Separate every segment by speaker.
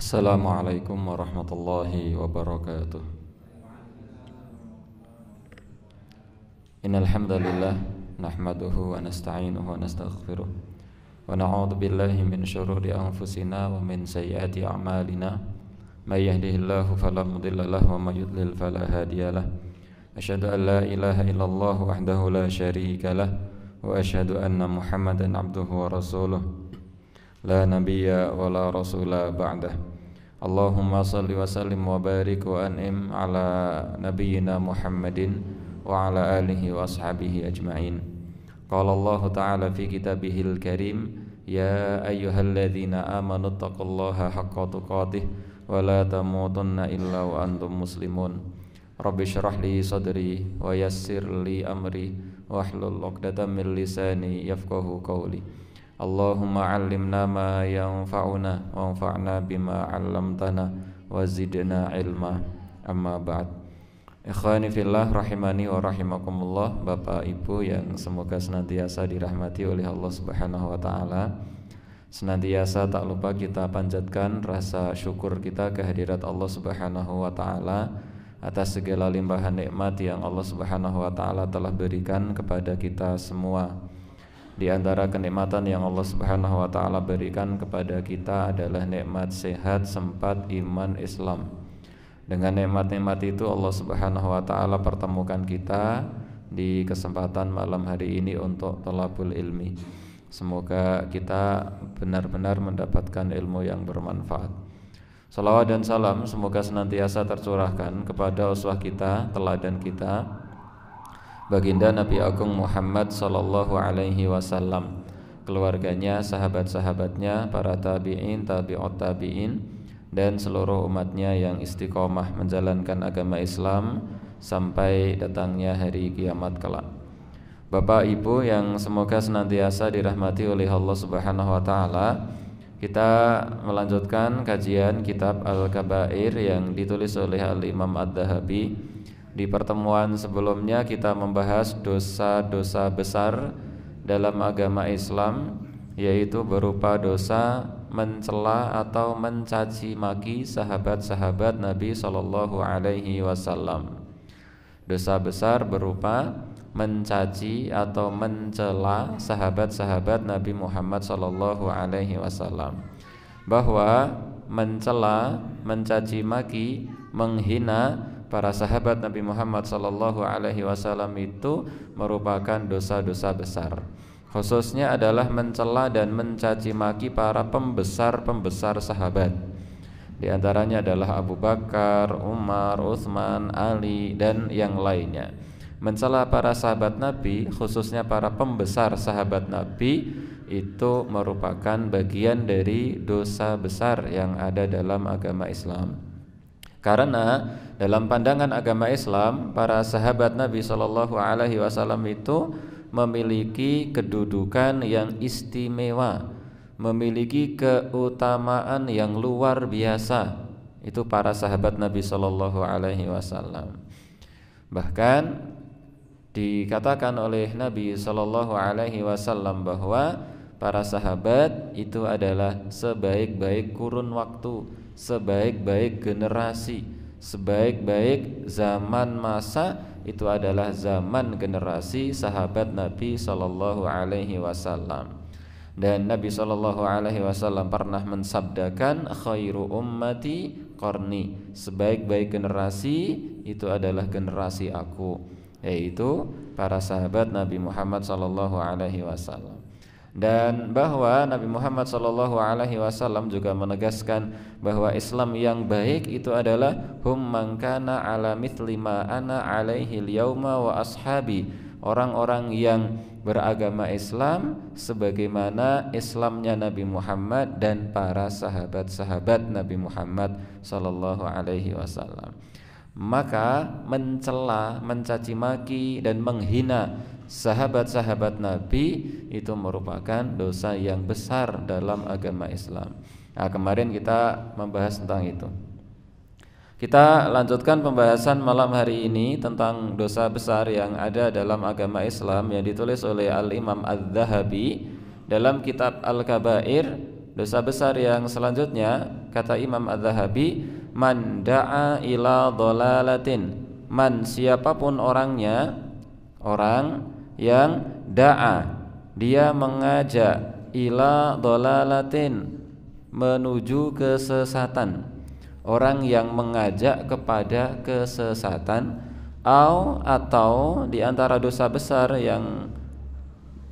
Speaker 1: Assalamualaikum warahmatullahi wabarakatuh. Innal hamdalillah nahmaduhu wa nasta'inuhu wa nastaghfiruh wa na'udzu billahi min shururi anfusina wa min sayyiati a'malina. May yahdihillahu fala mudilla lahu wa may yudlil fala hadiyalah. Asyhadu an la ilaha illallah wahdahu la syarika lah wa asyhadu anna Muhammadan abduhu wa rasuluh. La nabiyya wa la rasula ba'dah. Allahumma salli wa sallim wa barik wa an'im ala nabiyyina Muhammadin wa ala alihi wa ashabihi ajma'in. Qala Allah ta'ala fi kitabihil karim, ya ayyuhalladzina amanu taqullaha haqqa tuqatih wa la tamutunna illa wa antum muslimun. Rabbi syrah li sadri wa yassir li amri wahlul 'uqdatam min lisani yafqahu qawli. Allahumma 'allimna ma yanfa'una wanfa'na bima 'allamtana wa zidna ilma. Amma ba'd. Ikhwani fillah rahimani wa rahimakumullah, Bapak Ibu yang semoga senantiasa dirahmati oleh Allah Subhanahu wa taala. Senantiasa tak lupa kita panjatkan rasa syukur kita kehadirat Allah Subhanahu wa taala atas segala limpahan nikmat yang Allah Subhanahu wa taala telah berikan kepada kita semua. Di antara kenikmatan yang Allah Subhanahu wa taala berikan kepada kita adalah nikmat sehat, sempat, iman, Islam. Dengan nikmat-nikmat itu Allah Subhanahu wa taala pertemukan kita di kesempatan malam hari ini untuk thalabul ilmi. Semoga kita benar-benar mendapatkan ilmu yang bermanfaat. Salawat dan salam semoga senantiasa tercurahkan kepada uswah kita, teladan kita, baginda Nabi Agung Muhammad sallallahu alaihi wasallam, keluarganya, sahabat-sahabatnya, para tabi'in, tabi'ut tabi'in, dan seluruh umatnya yang istiqomah menjalankan agama Islam sampai datangnya hari kiamat kelak. Bapak Ibu yang semoga senantiasa dirahmati oleh Allah Subhanahu wa taala, kita melanjutkan kajian kitab Al-Kabair yang ditulis oleh Al-Imam Ad-Dhahabi. Di pertemuan sebelumnya kita membahas dosa-dosa besar dalam agama Islam, yaitu berupa dosa mencela atau mencaci maki sahabat-sahabat Nabi sallallahu alaihi wasallam. Dosa besar berupa mencaci atau mencela sahabat-sahabat Nabi Muhammad sallallahu alaihi wasallam. Bahwa mencela, mencaci maki, menghina para sahabat Nabi Muhammad sallallahu alaihi wasallam itu merupakan dosa-dosa besar. Khususnya adalah mencela dan mencaci maki para pembesar-pembesar sahabat. Di antaranya adalah Abu Bakar, Umar, Utsman, Ali, dan yang lainnya. Mencela para sahabat Nabi, khususnya para pembesar sahabat Nabi, itu merupakan bagian dari dosa besar yang ada dalam agama Islam. Karena dalam pandangan agama Islam, para sahabat Nabi sallallahu alaihi wasallam itu memiliki kedudukan yang istimewa, memiliki keutamaan yang luar biasa. Itu para sahabat Nabi sallallahu alaihi wasallam. Bahkan dikatakan oleh Nabi sallallahu alaihi wasallam bahwa para sahabat itu adalah sebaik-baik kurun waktu, sebaik-baik generasi, sebaik-baik zaman masa itu adalah zaman generasi sahabat Nabi sallallahu alaihi wasallam. Dan Nabi sallallahu alaihi wasallam pernah mensabdakan, khairu ummati qarni, sebaik-baik generasi itu adalah generasi aku, yaitu para sahabat Nabi Muhammad sallallahu alaihi wasallam. Dan bahwa Nabi Muhammad sallallahu alaihi wasallam juga menegaskan bahwa Islam yang baik itu adalah hum man kana ala mithli ma ana alaihi al-yauma wa ashabi, orang-orang yang beragama Islam sebagaimana Islamnya Nabi Muhammad dan para sahabat-sahabat Nabi Muhammad sallallahu alaihi wasallam. Maka mencela, mencaci maki dan menghina sahabat-sahabat Nabi itu merupakan dosa yang besar dalam agama Islam. Nah, kemarin kita membahas tentang itu. Kita lanjutkan pembahasan malam hari ini tentang dosa besar yang ada dalam agama Islam yang ditulis oleh Al-Imam Ad-Dhahabi dalam kitab Al-Kabair Dosa besar yang selanjutnya kata Imam Az-Zahabi, man da'a ila dhalalatin, man siapapun orangnya, orang yang da'a, dia mengajak, ila dhalalatin, menuju kesesatan, orang yang mengajak kepada kesesatan, atau di antara dosa besar yang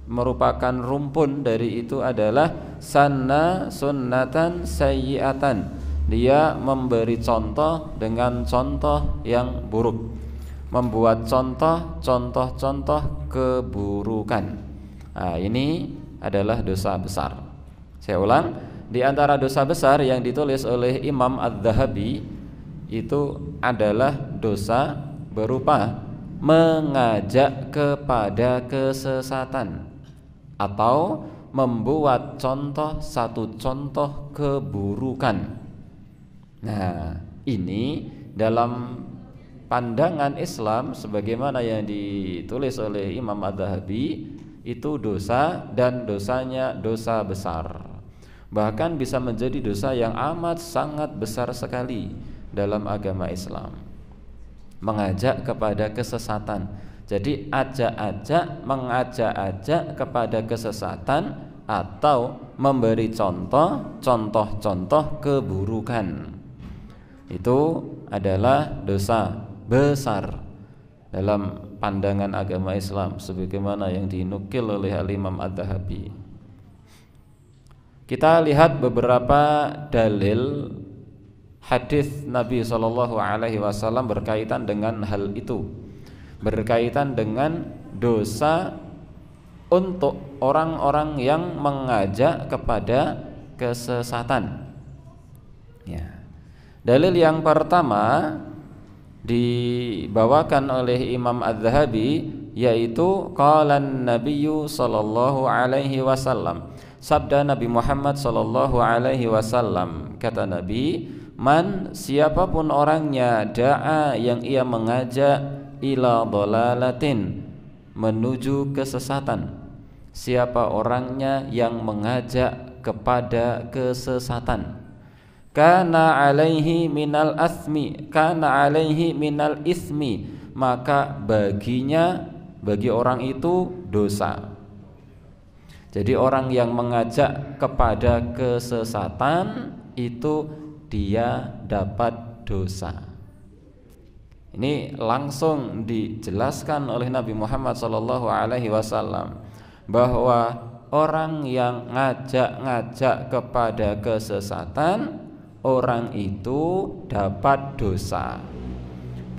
Speaker 1: merupakan rumpun dari itu adalah sanna sunnatan sayyi'atan, dia memberi contoh dengan contoh yang buruk, membuat contoh-contoh keburukan. Nah, ini adalah dosa besar. Saya ulang, di antara dosa besar yang ditulis oleh Imam Az-Zahabi itu adalah dosa berupa mengajak kepada kesesatan atau membuat satu contoh keburukan. Nah, ini dalam pandangan Islam sebagaimana yang ditulis oleh Imam Az-Zahabi itu dosa, dan dosanya dosa besar. Bahkan bisa menjadi dosa yang amat sangat besar sekali dalam agama Islam. Mengajak kepada kesesatan. Jadi mengajak kepada kesesatan atau memberi contoh-contoh keburukan. Itu adalah dosa besar dalam pandangan agama Islam sebagaimana yang dinukil oleh Al-Imam Az-Zahabi. Kita lihat beberapa dalil hadis Nabi SAW berkaitan dengan hal itu, berkaitan dengan dosa untuk orang-orang yang mengajak kepada kesesatan. Ya. Dalil yang pertama dibawakan oleh Imam Az-Zahabi, yaitu qalan Nabiyyu sallallahu alaihi wasallam, sabda Nabi Muhammad sallallahu alaihi wasallam, kata Nabi, man siapapun orangnya da'a yang ia mengajak ila dhalalatin, menuju kesesatan, siapa orangnya yang mengajak kepada kesesatan, kana alaihi minal ismi, maka bagi orang itu dosa. Jadi orang yang mengajak kepada kesesatan itu dia dapat dosa. Ini langsung dijelaskan oleh Nabi Muhammad SAW bahwa orang yang ngajak kepada kesesatan, orang itu dapat dosa.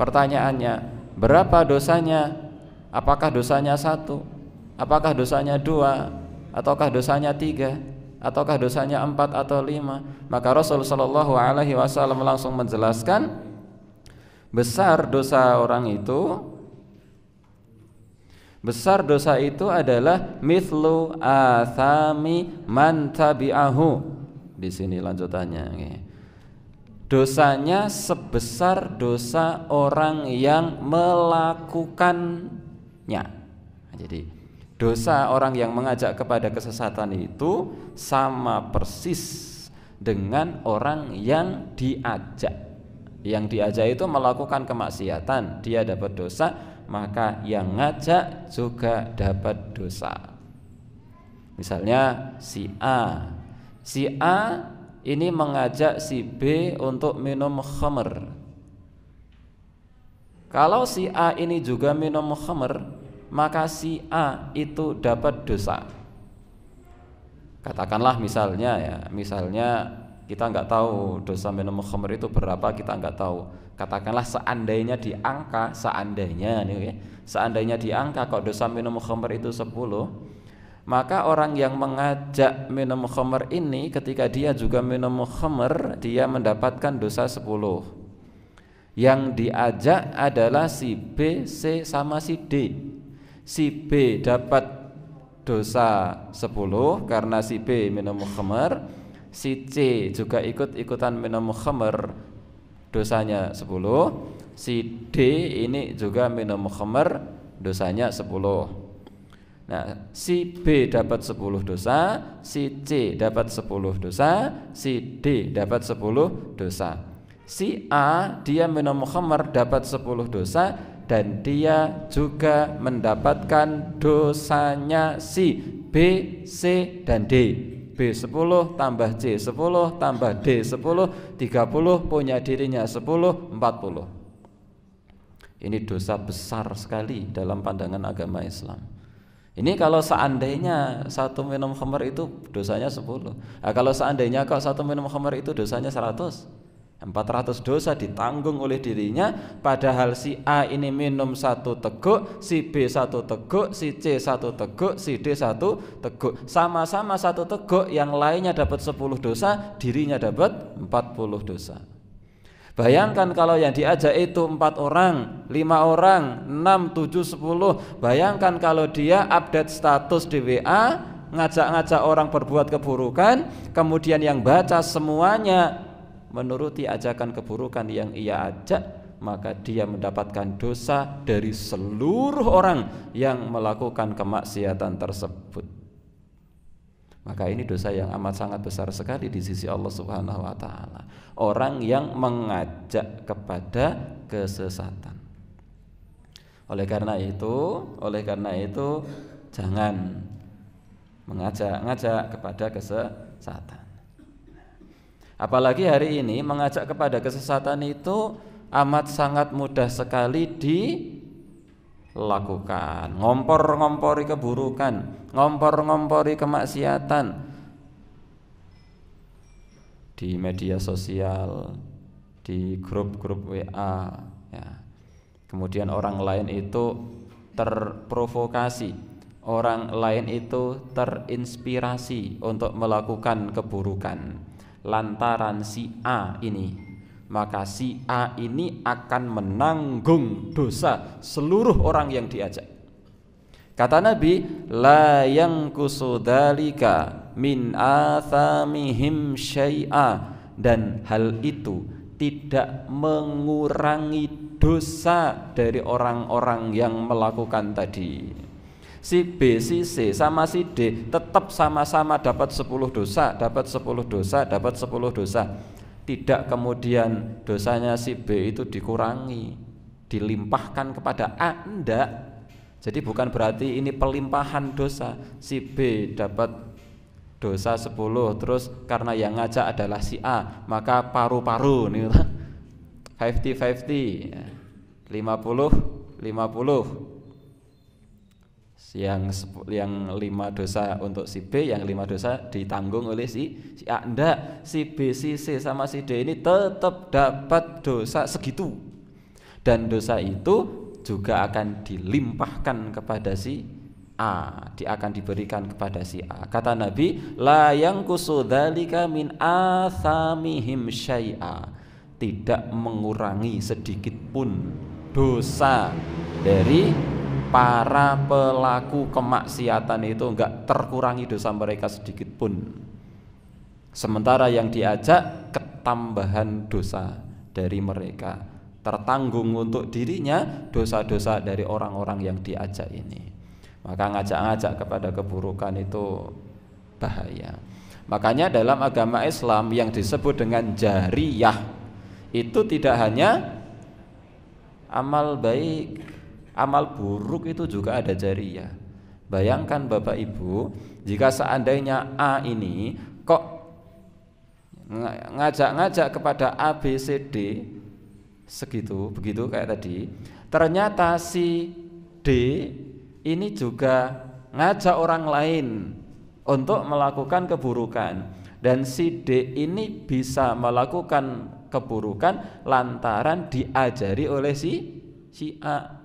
Speaker 1: Pertanyaannya, berapa dosanya? Apakah dosanya 1? Apakah dosanya 2? Ataukah dosanya 3? Ataukah dosanya 4 atau 5? Maka Rasulullah SAW langsung menjelaskan, besar dosa itu adalah mithlu athami man tabi'ahu. Di sini lanjutannya. Dosanya sebesar dosa orang yang melakukannya. Jadi dosa orang yang mengajak kepada kesesatan itu sama persis dengan orang yang diajak. Yang diajak itu melakukan kemaksiatan, dia dapat dosa, maka yang ngajak juga dapat dosa. Misalnya si A ini mengajak si B untuk minum khamr. Kalau si A ini juga minum khamr, maka si A itu dapat dosa. Katakanlah misalnya kita nggak tahu dosa minum khamr itu berapa, kita nggak tahu. Katakanlah seandainya di angka kok dosa minum khamr itu 10, maka orang yang mengajak minum khamr ini ketika dia juga minum khamr, dia mendapatkan dosa 10. Yang diajak adalah si B, C sama si D. Si B dapat dosa 10 karena si B minum khamr. Si C juga ikut-ikutan minum khamr, dosanya 10. Si D ini juga minum khamr, dosanya 10. Nah, si B dapat 10 dosa, si C dapat 10 dosa, si D dapat 10 dosa. Si A dia minum khamar dapat 10 dosa dan dia juga mendapatkan dosanya si B, C dan D. B 10 tambah C 10 tambah D 10 30 punya dirinya 10 40. Ini dosa besar sekali dalam pandangan agama Islam. Ini kalau seandainya satu minum khamar itu dosanya 10. Nah, kalau seandainya kok satu minum khamar itu dosanya 100, 400 dosa ditanggung oleh dirinya. Padahal si A ini minum 1 teguk, si B 1 teguk, si C 1 teguk, si D 1 teguk. Sama-sama 1 teguk, yang lainnya dapat 10 dosa, dirinya dapat 40 dosa. Bayangkan kalau yang diajak itu 4 orang, 5 orang, 6, 7, 10. Bayangkan kalau dia update status di WA, ngajak-ngajak orang berbuat keburukan, kemudian yang baca semuanya menuruti ajakan keburukan yang ia ajak, maka dia mendapatkan dosa dari seluruh orang yang melakukan kemaksiatan tersebut. Maka ini dosa yang amat sangat besar sekali di sisi Allah Subhanahu wa taala. Orang yang mengajak kepada kesesatan. Oleh karena itu jangan mengajak kepada kesesatan. Apalagi hari ini mengajak kepada kesesatan itu amat sangat mudah sekali dilakukan. Ngompor-ngompori keburukan, ngompor-ngompori kemaksiatan di media sosial, di grup-grup WA, ya. Kemudian orang lain itu terprovokasi, orang lain itu terinspirasi untuk melakukan keburukan lantaran si A ini, maka si A ini akan menanggung dosa seluruh orang yang diajak. Kata Nabi, la yanqusu dzalika min athamihim syai'a, dan hal itu tidak mengurangi dosa dari orang-orang yang melakukan tadi. Si B, si C sama si D tetap sama-sama dapat 10 dosa, dapat 10 dosa, dapat 10 dosa. Tidak kemudian dosanya si B itu dikurangi, dilimpahkan kepada A, enggak. Jadi bukan berarti ini pelimpahan dosa. Si B dapat dosa 10, terus karena yang ngajak adalah si A, maka paru-paru nih 50-50, 50-50. Yang 5 dosa untuk si B, yang 5 dosa ditanggung oleh si A. Enggak, si B, si C sama si D ini tetap dapat dosa segitu. Dan dosa itu juga akan dilimpahkan kepada si A, dia akan diberikan kepada si A. Kata Nabi, la yanqusu dzalika min athamihim syai'a, tidak mengurangi sedikit pun dosa dari para pelaku kemaksiatan itu, enggak terkurangi dosa mereka sedikit pun. Sementara yang diajak ketambahan dosa dari mereka, tertanggung untuk dirinya dosa-dosa dari orang-orang yang diajak ini. Maka ngajak-ngajak kepada keburukan itu bahaya. Makanya dalam agama Islam yang disebut dengan jariyah itu tidak hanya amal baik, amal buruk itu juga ada jariyah. Bayangkan Bapak Ibu, jika seandainya A ini kok ngajak-ngajak kepada A, B, C, D segitu, begitu kayak tadi, ternyata si D ini juga ngajak orang lain untuk melakukan keburukan, dan si D ini bisa melakukan keburukan lantaran diajari oleh si A.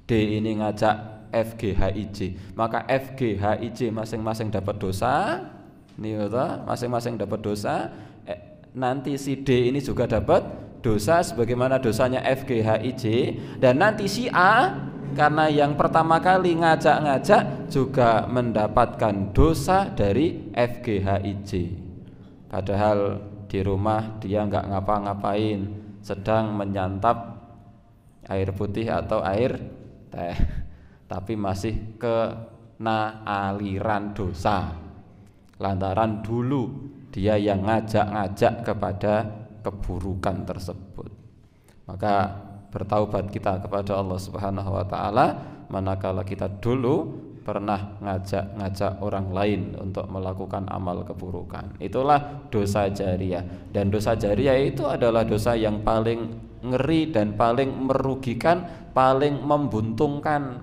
Speaker 1: D ini ngajak F, G, H, I, J, maka F, G, H, I, J masing-masing dapat dosa, masing-masing dapat dosa. Nanti si D ini juga dapat dosa sebagaimana dosanya F, G, H, I, J, dan nanti si A karena yang pertama kali ngajak-ngajak juga mendapatkan dosa dari F, G, H, I, J. Padahal di rumah dia nggak ngapa-ngapain, sedang menyantap air putih atau air teh. tapi masih kena aliran dosa. Lantaran dulu dia yang ngajak-ngajak kepada keburukan tersebut. Maka bertaubat kita kepada Allah Subhanahu wa taala manakala kita dulu pernah ngajak-ngajak orang lain untuk melakukan amal keburukan. Itulah dosa jariyah. Dan dosa jariyah itu adalah dosa yang paling ngeri dan paling merugikan, paling membuntungkan.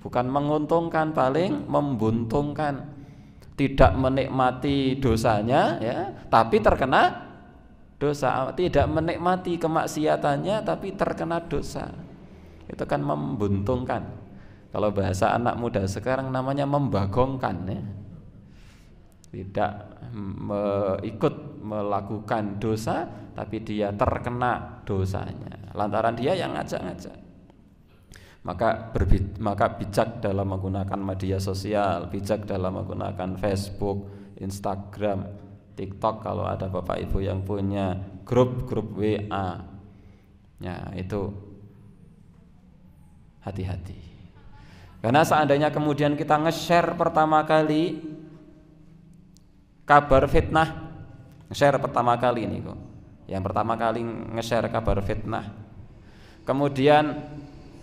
Speaker 1: Bukan menguntungkan, paling membuntungkan. Tidak menikmati dosanya ya, tapi terkena dosa. Tidak menikmati kemaksiatannya tapi terkena dosa. Itu kan membuntungkan. Kalau bahasa anak muda sekarang namanya membagongkan ya. Tidak ikut melakukan dosa tapi dia terkena dosanya lantaran dia yang ngajak-ngajak. Maka bijak dalam menggunakan media sosial, bijak dalam menggunakan Facebook, Instagram, TikTok kalau ada Bapak Ibu yang punya grup WA. Ya, itu hati-hati. Karena seandainya kemudian kita nge-share pertama kali kabar fitnah, nge-share pertama kali ini kok. Yang pertama kali nge-share kabar fitnah. Kemudian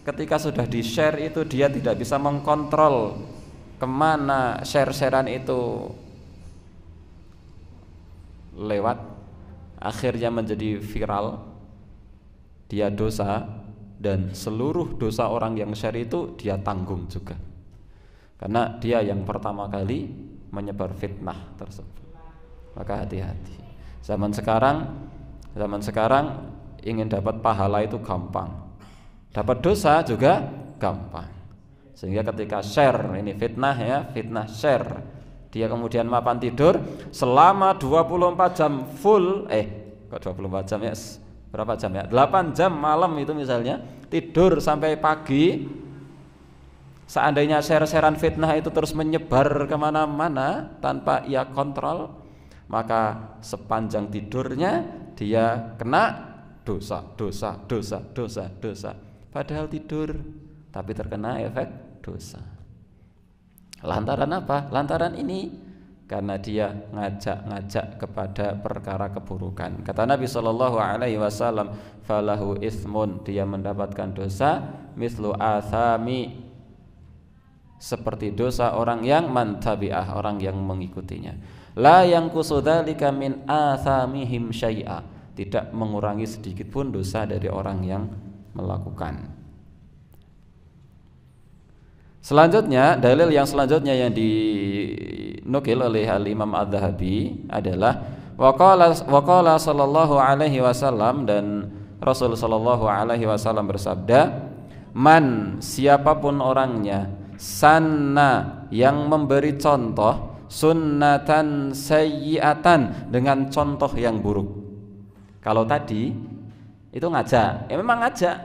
Speaker 1: ketika sudah di-share itu dia tidak bisa mengkontrol kemana share-sharean itu lewat, akhirnya menjadi viral, dia dosa, dan seluruh dosa orang yang share itu dia tanggung juga, karena dia yang pertama kali menyebar fitnah tersebut. Maka hati-hati. Zaman sekarang ingin dapat pahala itu gampang, dapat dosa juga gampang. Sehingga ketika share ini fitnah ya, fitnah share, dia kemudian mapan tidur selama 24 jam full, kok 24 jam ya, berapa jam ya, 8 jam malam itu misalnya, tidur sampai pagi. Seandainya share-sharean fitnah itu terus menyebar kemana-mana tanpa ia kontrol, maka sepanjang tidurnya dia kena dosa. Padahal tidur tapi terkena efek dosa. Lantaran apa? Lantaran ini, karena dia ngajak-ngajak kepada perkara keburukan. Kata Nabi SAW, falahu ismun, dia mendapatkan dosa, mislu athami, seperti dosa orang yang mantabi'ah, orang yang mengikutinya. La yanqusu dzalika min athamihim syai'a, tidak mengurangi sedikit pun dosa dari orang yang melakukan. Selanjutnya, dalil yang selanjutnya yang dinukil oleh Al-Imam Adz-Dzahabi adalah waqala sallallahu alaihi wasallam, dan Rasul sallallahu alaihi wasallam bersabda, man, siapapun orangnya, sanna, yang memberi contoh, sunnatan sayyi'atan, dengan contoh yang buruk. Kalau tadi itu ngajak, ya memang ngajak.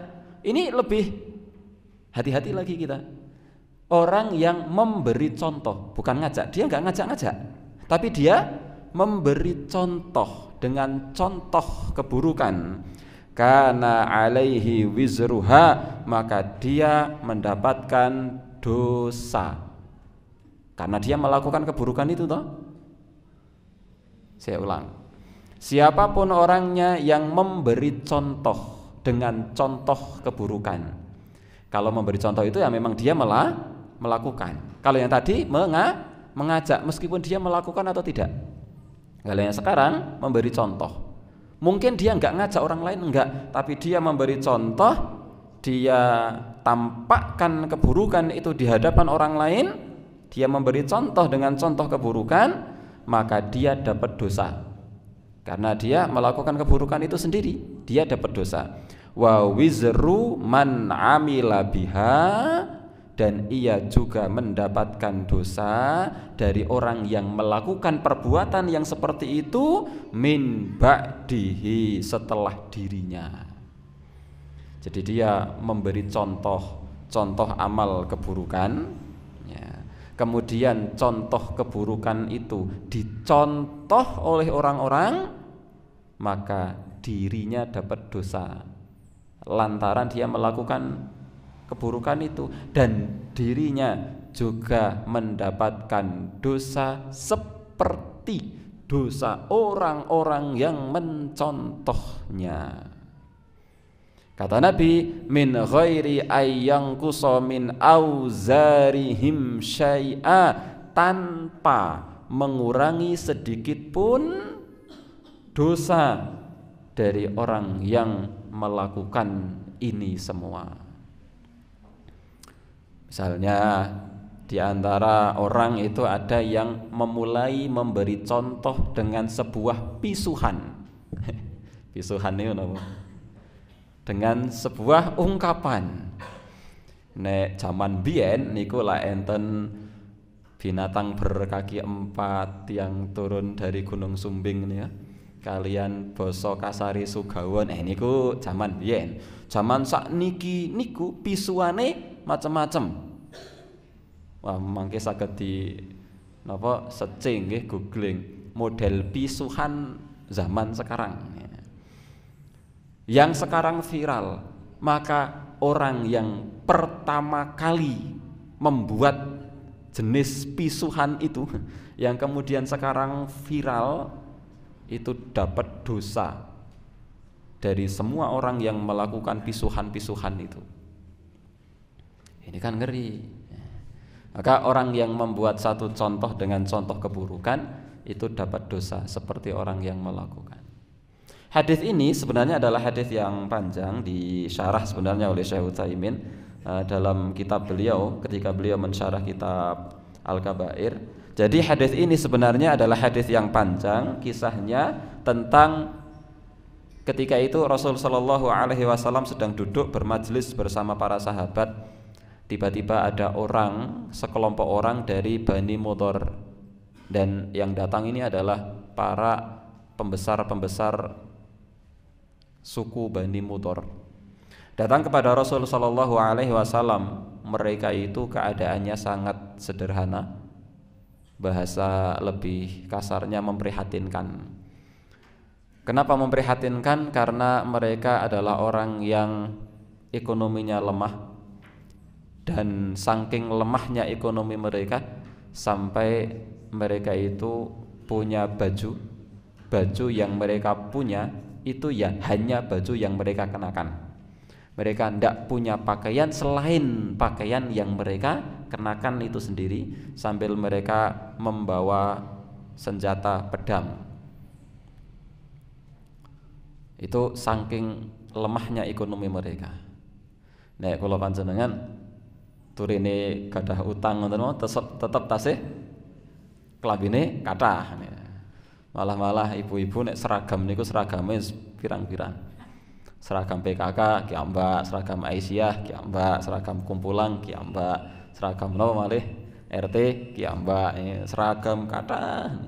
Speaker 1: Ini lebih hati-hati lagi kita. Orang yang memberi contoh, bukan ngajak, dia nggak ngajak-ngajak, tapi dia memberi contoh dengan contoh keburukan. Karena alaihi wizruha, maka dia mendapatkan dosa karena dia melakukan keburukan itu toh. Saya ulang, siapapun orangnya yang memberi contoh dengan contoh keburukan. Kalau memberi contoh itu ya memang dia melakukan. Kalau yang tadi mengajak, meskipun dia melakukan atau tidak. Kalau yang sekarang memberi contoh, mungkin dia enggak ngajak orang lain, enggak, tapi dia memberi contoh, dia tampakkan keburukan itu di hadapan orang lain, dia memberi contoh dengan contoh keburukan, maka dia dapat dosa. Karena dia melakukan keburukan itu sendiri, dia dapat dosa. Wa wizru man amila biha, dan ia juga mendapatkan dosa dari orang yang melakukan perbuatan yang seperti itu min ba'dihi, setelah dirinya. Jadi dia memberi contoh amal keburukan ya. Kemudian contoh keburukan itu dicontoh oleh orang-orang, maka dirinya dapat dosa lantaran dia melakukan keburukan itu, dan dirinya juga mendapatkan dosa seperti dosa orang-orang yang mencontohnya. Kata Nabi, min ghairi ayyangkusa min auzarihim syai'a, tanpa mengurangi sedikit pun dosa dari orang yang melakukan ini semua. Misalnya di antara orang itu ada yang memulai memberi contoh dengan sebuah pisuhan. Pisuhan itu apa? Dengan sebuah ungkapan. Nek zaman biyen niku lah enten binatang berkaki 4 yang turun dari Gunung Sumbing nih ya. Kalian basa kasari Sugawon, niku zaman biyen. Zaman sakniki niku pisuane macem-macem. Wah, mangke saged di napa searching nggih, googling model pisuhan zaman sekarang. Yang sekarang viral, maka orang yang pertama kali membuat jenis pisuhan itu yang kemudian sekarang viral itu dapat dosa dari semua orang yang melakukan pisuhan-pisuhan itu. Ini kan ngeri. Maka orang yang membuat satu contoh dengan contoh keburukan itu dapat dosa seperti orang yang melakukan. Hadis ini sebenarnya adalah hadis yang panjang, disyarah sebenarnya oleh Syekh Utsaimin dalam kitab beliau ketika beliau mensyarah kitab Al-Kabair. Jadi hadis ini sebenarnya adalah hadis yang panjang, kisahnya tentang ketika itu Rasul sallallahu alaihi wasallam sedang duduk bermajlis bersama para sahabat. Tiba-tiba ada orang, sekelompok orang dari Bani Mudhar, dan yang datang ini adalah para pembesar-pembesar suku Bani Mudhar. Datang kepada Rasul sallallahu alaihi wasallam. Mereka itu keadaannya sangat sederhana. Bahasa lebih kasarnya memprihatinkan. Kenapa memprihatinkan? Karena mereka adalah orang yang ekonominya lemah. Dan saking lemahnya ekonomi mereka sampai mereka itu punya baju yang mereka punya itu ya hanya baju yang mereka kenakan. Mereka tidak punya pakaian selain pakaian yang mereka kenakan itu sendiri, sambil mereka membawa senjata pedang. Itu saking lemahnya ekonomi mereka. Nek kula panjenengan turine gadah utang ngoten mau tetep tasih klambine kathah. Malah ibu-ibu nek seragam niku seragame pirang-pirang. Seragam PKK kiambak, seragam Aisyah kiambak, seragam kumpulan kiambak, seragam napa malih RT kiambak, seragam kathah.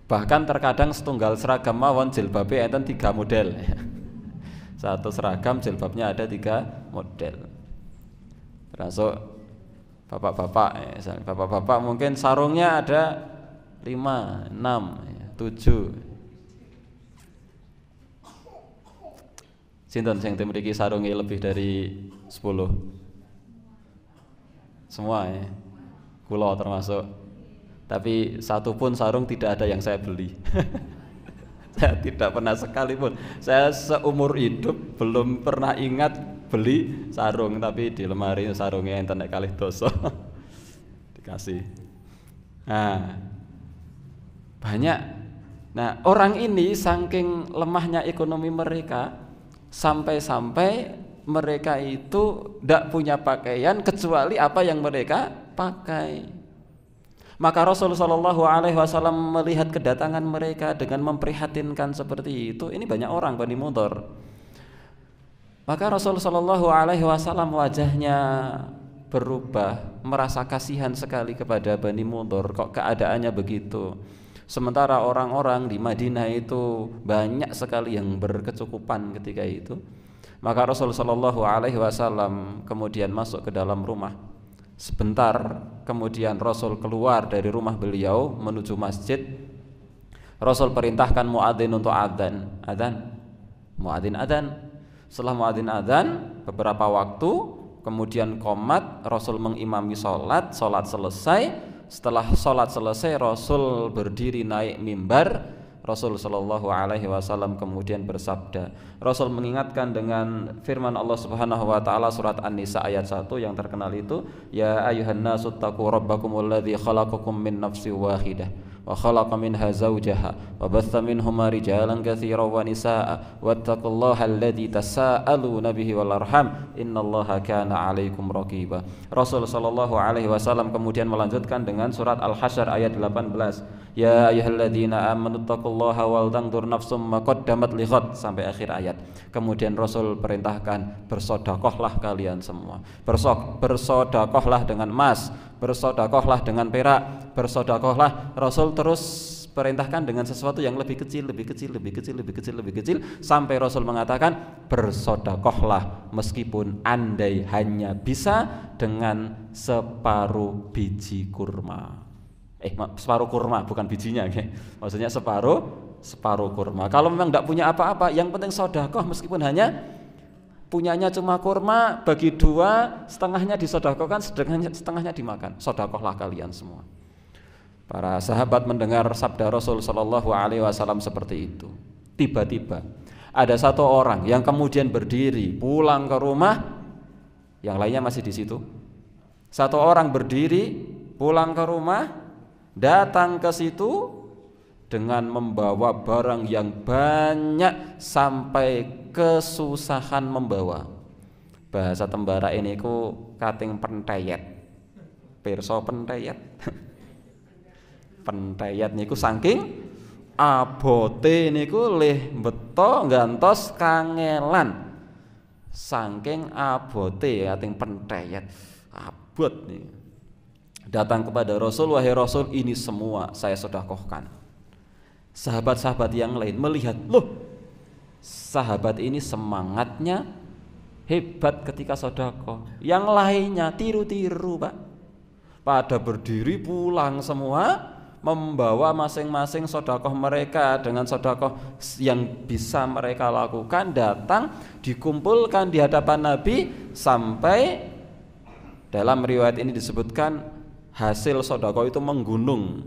Speaker 1: Bahkan terkadang setunggal seragam mawon jilbabe enten 3 model. Satu seragam jilbabnya ada 3 model. Termasuk bapak-bapak, bapak-bapak mungkin sarungnya ada 5, 6, 7. Sinten sing mriki sarunge lebih dari 10? Semua ya. Kula termasuk. Tapi satu pun sarung tidak ada yang saya beli. Saya tidak pernah sekalipun. Saya seumur hidup belum pernah ingat beli sarung, tapi di lemari sarungnya enten nek kalih dosa. Dikasih. Nah, banyak. Nah, orang ini saking lemahnya ekonomi mereka sampai-sampai mereka itu tidak punya pakaian kecuali apa yang mereka pakai. Maka Rasulullah SAW melihat kedatangan mereka dengan memprihatinkan seperti itu. Ini banyak orang Bani Mudhar. Maka Rasulullah SAW wajahnya berubah, merasa kasihan sekali kepada Bani Mudhar. Kok keadaannya begitu? Sementara orang-orang di Madinah itu banyak sekali yang berkecukupan ketika itu. Maka Rasulullah SAW kemudian masuk ke dalam rumah. Sebentar kemudian Rasul keluar dari rumah beliau menuju masjid. Rasul perintahkan muadzin untuk adzan. Muadzin adzan. Setelah muadzin adzan beberapa waktu, kemudian qomat, Rasul mengimami sholat selesai. Setelah sholat selesai, Rasul berdiri naik mimbar. Rasul Shallallahu Alaihi Wasallam kemudian bersabda. Rasul mengingatkan dengan firman Allah Subhanahu Wa Taala surat An-Nisa ayat 1 yang terkenal itu, Ya ayuhan nasu taqu rabbakumul ladzi khalaqakum min nafsin wahidah wa khalaqa minha zawjaha wa batha minhuma rijalan katsiran wa nisaa wattaqullaha alladzi tasaaluna bihi wal arham innallaha kana 'alaikum raqiba. Rasul sallallahu alaihi wasallam kemudian melanjutkan dengan surat Al-Hasyr ayat 18, Ya ayyuhalladzina amanu taqullaha wal tanzur nafsum ma qaddamat lighad, sampai akhir ayat. Kemudian Rasul perintahkan, bersedekahlah kalian semua. Bersedekahlah dengan emas, bersedekahlah dengan perak, bersedekahlah. Rasul terus perintahkan dengan sesuatu yang lebih kecil sampai Rasul mengatakan, bersedekahlah meskipun andai hanya bisa dengan separuh biji kurma. Separuh kurma, bukan bijinya, okay? Maksudnya separuh kurma. Kalau memang tidak punya apa-apa, yang penting sedekah meskipun hanya punyanya cuma kurma, bagi dua, setengahnya disedekahkan, setengahnya dimakan. Sedekahlah kalian semua. Para sahabat mendengar sabda Rasul Shallallahu Alaihi Wasallam seperti itu. Tiba-tiba ada satu orang yang kemudian berdiri pulang ke rumah, yang lainnya masih di situ. Satu orang berdiri pulang ke rumah, datang ke situ dengan membawa barang yang banyak sampai kesusahan membawa. Bahasa tembara ini ku kating pentayet. Pirsa pentayet. Pentayet niku saking abote niku lih beto ngantos kangelan. Saking abote kating pentayet. Abot nih. Datang kepada Rasul, wahai Rasul, ini semua saya sedekahkan. Sahabat-sahabat yang lain melihat, loh, sahabat ini semangatnya hebat ketika sedekah. Yang lainnya tiru-tiru, Pak. Pada berdiri pulang semua, membawa masing-masing sedekah mereka dengan sedekah yang bisa mereka lakukan, datang dikumpulkan di hadapan Nabi sampai dalam riwayat ini disebutkan hasil sedekah itu menggunung.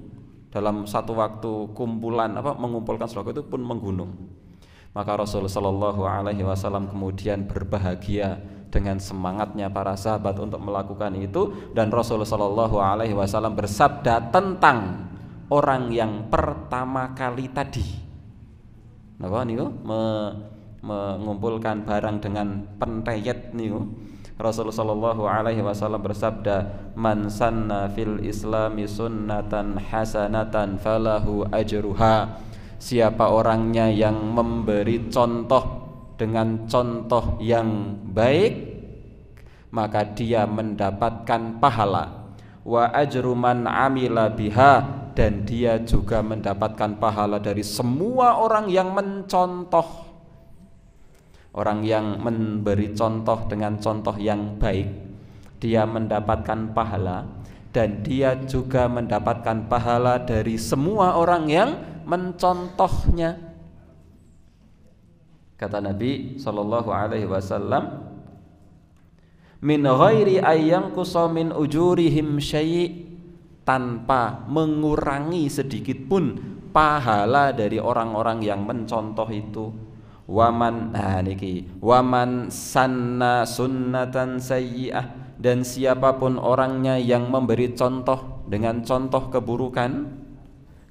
Speaker 1: Dalam satu waktu mengumpulkan sedekah itu pun menggunung. Maka Rasul Shallallahu Alaihi Wasallam kemudian berbahagia dengan semangatnya para sahabat untuk melakukan itu, dan Rasul Shallallahu Alaihi Wasallam bersabda tentang orang yang pertama kali tadi, mengumpulkan barang dengan pentayet niku. Rasulullah sallallahu alaihi wasallam bersabda, "Man sanna fil islami sunnatan hasanatan falahu ajruha." Siapa orangnya yang memberi contoh dengan contoh yang baik, maka dia mendapatkan pahala. Wa ajru man amila biha, dan dia juga mendapatkan pahala dari semua orang yang mencontoh. Orang yang memberi contoh dengan contoh yang baik, dia mendapatkan pahala, dan dia juga mendapatkan pahala dari semua orang yang mencontohnya. Kata Nabi sallallahu alaihi wasallam, min ghairi ayyanqusa min ujurihim syai', tanpa mengurangi sedikit pun pahala dari orang-orang yang mencontoh itu. Waman sanna sunnatan sayyi'ah, dan siapapun orangnya yang memberi contoh dengan contoh keburukan,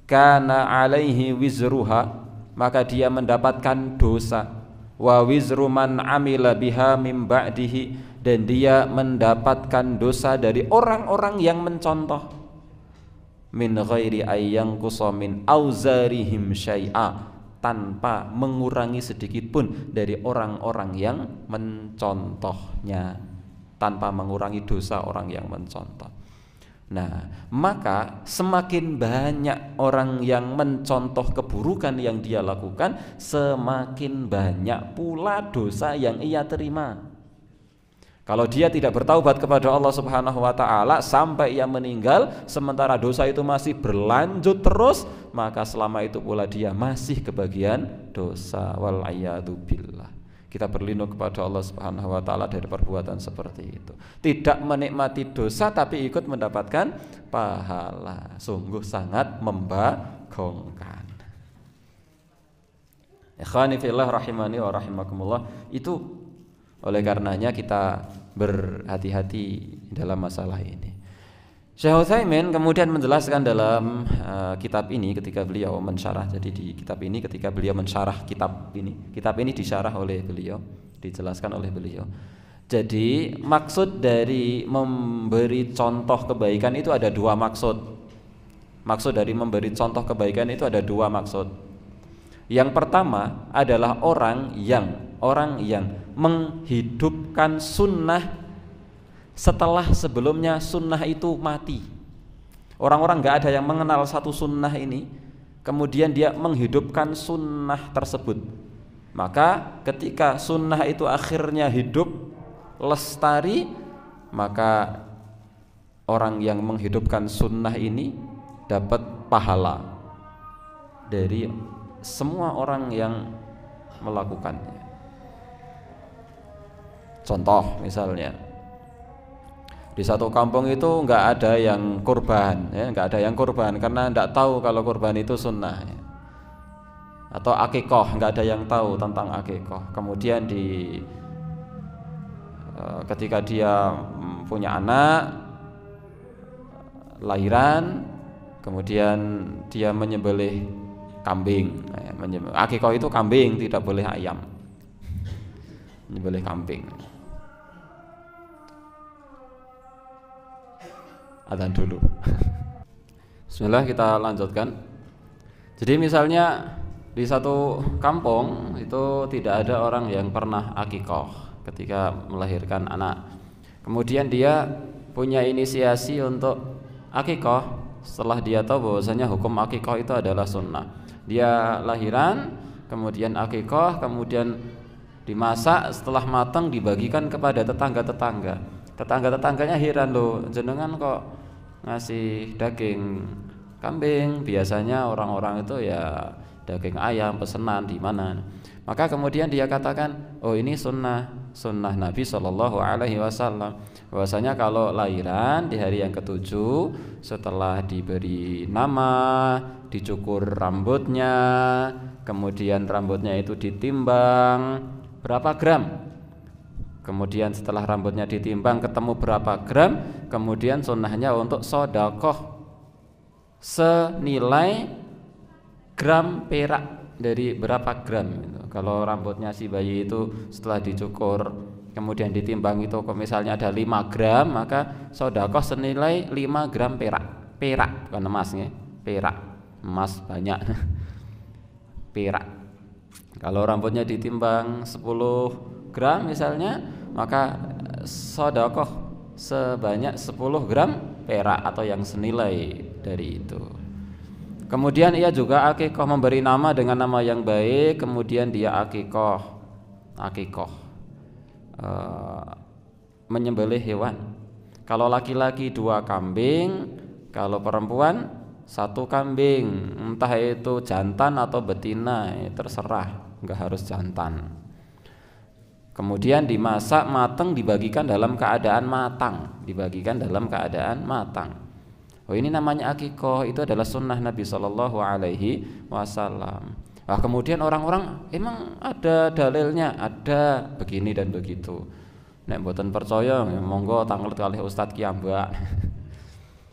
Speaker 1: kana alaihi wizruha, maka dia mendapatkan dosa. Wa wizru man amila biha mim ba'dihi, dan dia mendapatkan dosa dari orang-orang yang mencontoh. Min ghairi ayyanqusa min auzarihim syai'a, tanpa mengurangi sedikit pun dari orang-orang yang mencontohnya, tanpa mengurangi dosa orang yang mencontoh. Nah, maka semakin banyak orang yang mencontoh keburukan yang dia lakukan, semakin banyak pula dosa yang ia terima. Kalau dia tidak bertaubat kepada Allah Subhanahu wa taala sampai ia meninggal, sementara dosa itu masih berlanjut terus, maka selama itu pula dia masih kebagian dosa. Wal a'yadu billah. Kita berlindung kepada Allah Subhanahu wa taala dari perbuatan seperti itu. Tidak menikmati dosa tapi ikut mendapatkan pahala. Sungguh sangat membagongkan. Ikhwani fillah rahimani wa rahimakumullah. Itu oleh karenanya kita berhati-hati dalam masalah ini. Syekh Utsaimin kemudian menjelaskan dalam kitab ini ketika beliau mensyarah. Jadi di kitab ini ketika beliau mensyarah kitab ini disyarah oleh beliau, dijelaskan oleh beliau. Jadi maksud dari memberi contoh kebaikan itu ada dua maksud. Maksud dari memberi contoh kebaikan itu ada dua maksud. Yang pertama adalah orang yang menghidupkan sunnah setelah sebelumnya sunnah itu mati. Orang-orang nggak ada yang mengenal satu sunnah ini, kemudian dia menghidupkan sunnah tersebut. Maka ketika sunnah itu akhirnya hidup lestari, maka orang yang menghidupkan sunnah ini dapat pahala dari semua orang yang melakukannya. Contoh misalnya, di satu kampung itu nggak ada yang kurban, ya, nggak ada yang kurban karena nggak tahu kalau kurban itu sunnah, ya. Atau akikoh, nggak ada yang tahu tentang akikoh. Kemudian ketika dia punya anak lahiran, kemudian dia menyembelih kambing. Akikoh itu kambing, tidak boleh ayam. Menyembelih kambing. Adzan dulu. Bismillah, kita lanjutkan. Jadi misalnya di satu kampung itu tidak ada orang yang pernah akikoh ketika melahirkan anak. Kemudian dia punya inisiasi untuk akikoh setelah dia tahu bahwasanya hukum akikoh itu adalah sunnah. Dia lahiran, kemudian akikoh, kemudian dimasak, setelah matang dibagikan kepada tetangga-tetangga. Tetangga-tetangganya heran, loh, jenengan kok ngasih daging kambing, biasanya orang-orang itu ya daging ayam pesenan di mana. Maka kemudian dia katakan, oh ini sunnah Nabi Shallallahu Alaihi Wasallam, bahwasanya kalau lahiran di hari yang ketujuh setelah diberi nama, dicukur rambutnya, kemudian rambutnya itu ditimbang berapa gram. Kemudian setelah rambutnya ditimbang ketemu berapa gram, kemudian sunnahnya untuk sodakoh senilai gram perak dari berapa gram gitu. Kalau rambutnya si bayi itu setelah dicukur kemudian ditimbang itu misalnya ada 5 gram, maka sodakoh senilai 5 gram perak bukan emasnya, perak, emas banyak. Perak. Kalau rambutnya ditimbang 10 gram misalnya, maka sodakoh sebanyak 10 gram perak atau yang senilai dari itu. Kemudian ia juga akikoh, memberi nama dengan nama yang baik, kemudian dia akikoh menyembelih hewan. Kalau laki-laki 2 kambing, kalau perempuan 1 kambing, entah itu jantan atau betina, terserah, nggak harus jantan. Kemudian dimasak matang, dibagikan dalam keadaan matang, Oh, ini namanya akikoh, itu adalah sunnah Nabi Shallallahu Alaihi Wasallam. Nah, kemudian orang-orang emang ada dalilnya, ada begini dan begitu. Nek mboten percaya, monggo tanglet kalih Ustadz Kiambak.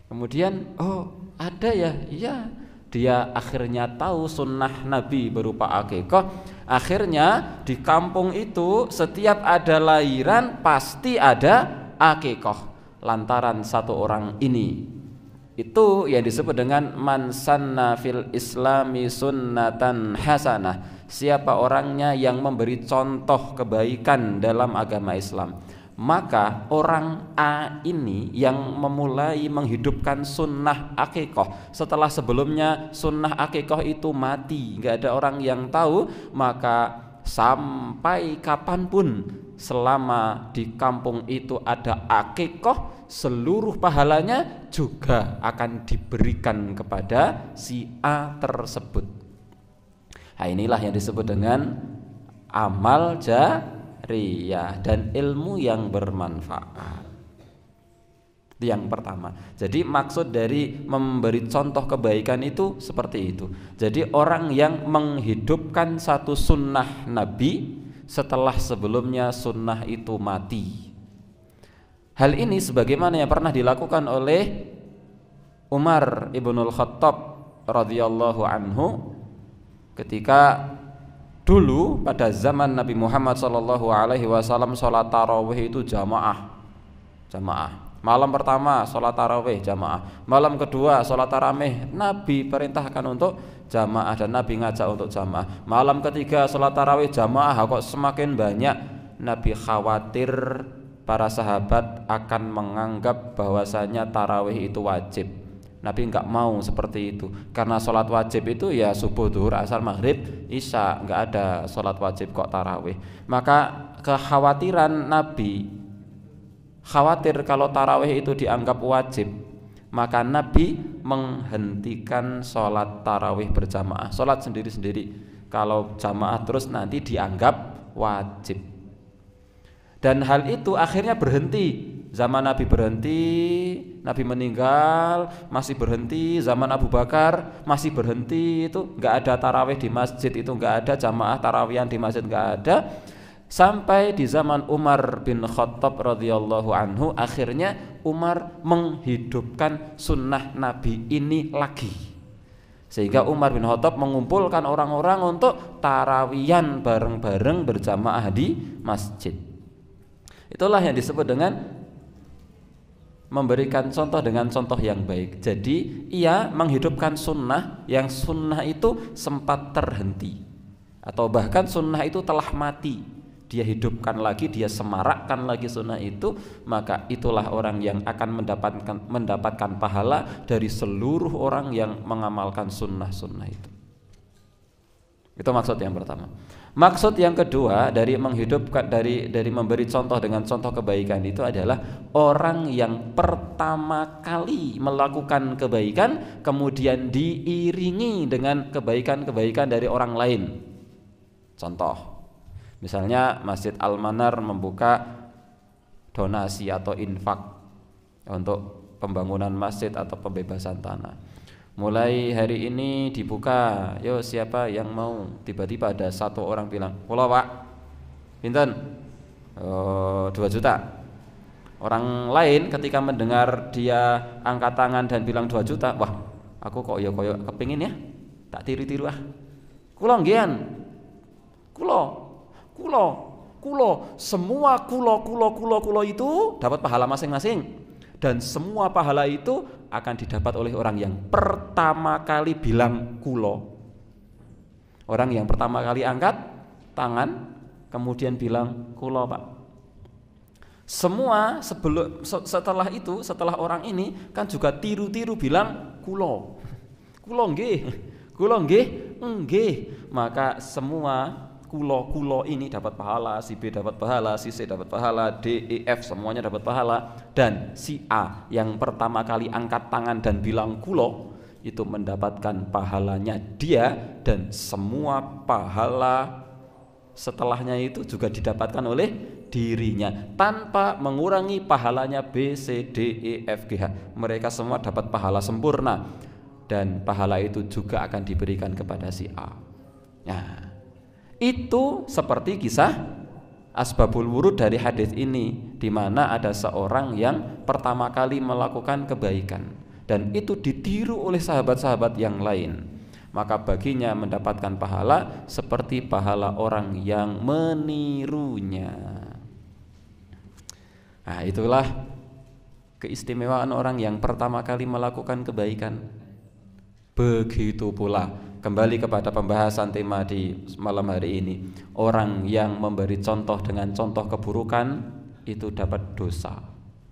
Speaker 1: Kemudian, oh ada ya, iya. Dia akhirnya tahu sunnah Nabi berupa akikoh. Akhirnya di kampung itu setiap ada lahiran pasti ada akikoh lantaran satu orang ini. Itu yang disebut dengan man sanna fil islami sunnatan hasanah. Siapa orangnya yang memberi contoh kebaikan dalam agama Islam, maka orang A ini yang memulai menghidupkan sunnah akikoh setelah sebelumnya sunnah akikoh itu mati, nggak ada orang yang tahu, maka sampai kapanpun selama di kampung itu ada akikoh, seluruh pahalanya juga akan diberikan kepada si A tersebut. Nah, inilah yang disebut dengan amal jariyah dan ilmu yang bermanfaat. Itu yang pertama. Jadi maksud dari memberi contoh kebaikan itu seperti itu. Jadi orang yang menghidupkan satu sunnah Nabi setelah sebelumnya sunnah itu mati. Hal ini sebagaimana yang pernah dilakukan oleh Umar ibnul Khattab radhiyallahu anhu ketika dulu pada zaman Nabi Muhammad SAW sholat tarawih itu jamaah. Malam pertama sholat tarawih jamaah, malam kedua sholat tarawih Nabi perintahkan untuk jamaah dan Nabi ngajak untuk jamaah. Malam ketiga sholat tarawih jamaah kok semakin banyak. Nabi khawatir para sahabat akan menganggap bahwasanya tarawih itu wajib. Nabi enggak mau seperti itu, karena sholat wajib itu ya subuh, duhur, asar, maghrib, isya, enggak ada sholat wajib kok tarawih. Maka kekhawatiran Nabi, khawatir kalau tarawih itu dianggap wajib, maka Nabi menghentikan sholat tarawih berjamaah, sholat sendiri-sendiri. Kalau jamaah terus nanti dianggap wajib. Dan hal itu akhirnya berhenti. Zaman Nabi berhenti, Nabi meninggal masih berhenti, zaman Abu Bakar masih berhenti, itu nggak ada tarawih di masjid, itu nggak ada jamaah tarawihan di masjid, nggak ada. Sampai di zaman Umar bin Khattab radhiyallahu anhu, akhirnya Umar menghidupkan sunnah Nabi ini lagi, sehingga Umar bin Khattab mengumpulkan orang-orang untuk tarawihan bareng-bareng berjamaah di masjid. Itulah yang disebut dengan memberikan contoh dengan contoh yang baik. Jadi ia menghidupkan sunnah yang sunnah itu sempat terhenti, atau bahkan sunnah itu telah mati, dia hidupkan lagi, dia semarakkan lagi sunnah itu. Maka itulah orang yang akan mendapatkan pahala dari seluruh orang yang mengamalkan sunnah-sunnah itu. Itu maksud yang pertama. Maksud yang kedua dari menghidupkan, dari memberi contoh dengan contoh kebaikan itu adalah orang yang pertama kali melakukan kebaikan kemudian diiringi dengan kebaikan-kebaikan dari orang lain. Contoh, misalnya Masjid Al-Manar membuka donasi atau infak untuk pembangunan masjid atau pembebasan tanah. Mulai hari ini dibuka, yo siapa yang mau? Tiba-tiba ada satu orang bilang, "Kula Pak, pinten? 2 juta." Orang lain ketika mendengar dia angkat tangan dan bilang 2 juta, wah, aku kok ya koyo kepingin ya, tak tiru-tiru ah. Kula nggian. Kulo, semua kulo itu dapat pahala masing-masing. Dan semua pahala itu akan didapat oleh orang yang pertama kali bilang kulo. Orang yang pertama kali angkat tangan kemudian bilang kulo Pak. Semua setelah itu, setelah orang ini kan juga tiru-tiru bilang kulo nggih. Maka semua kulo ini dapat pahala, si B dapat pahala, si C dapat pahala, D, E, F semuanya dapat pahala. Dan si A yang pertama kali angkat tangan dan bilang kulo itu mendapatkan pahalanya dia, dan semua pahala setelahnya itu juga didapatkan oleh dirinya tanpa mengurangi pahalanya B, C, D, E, F, G, H. Mereka semua dapat pahala sempurna, dan pahala itu juga akan diberikan kepada si A. Nah, itu seperti kisah asbabul wurud dari hadis ini, di mana ada seorang yang pertama kali melakukan kebaikan dan itu ditiru oleh sahabat-sahabat yang lain, maka baginya mendapatkan pahala seperti pahala orang yang menirunya. Nah, itulah keistimewaan orang yang pertama kali melakukan kebaikan. Begitu pula, kembali kepada pembahasan tema di malam hari ini, orang yang memberi contoh dengan contoh keburukan itu dapat dosa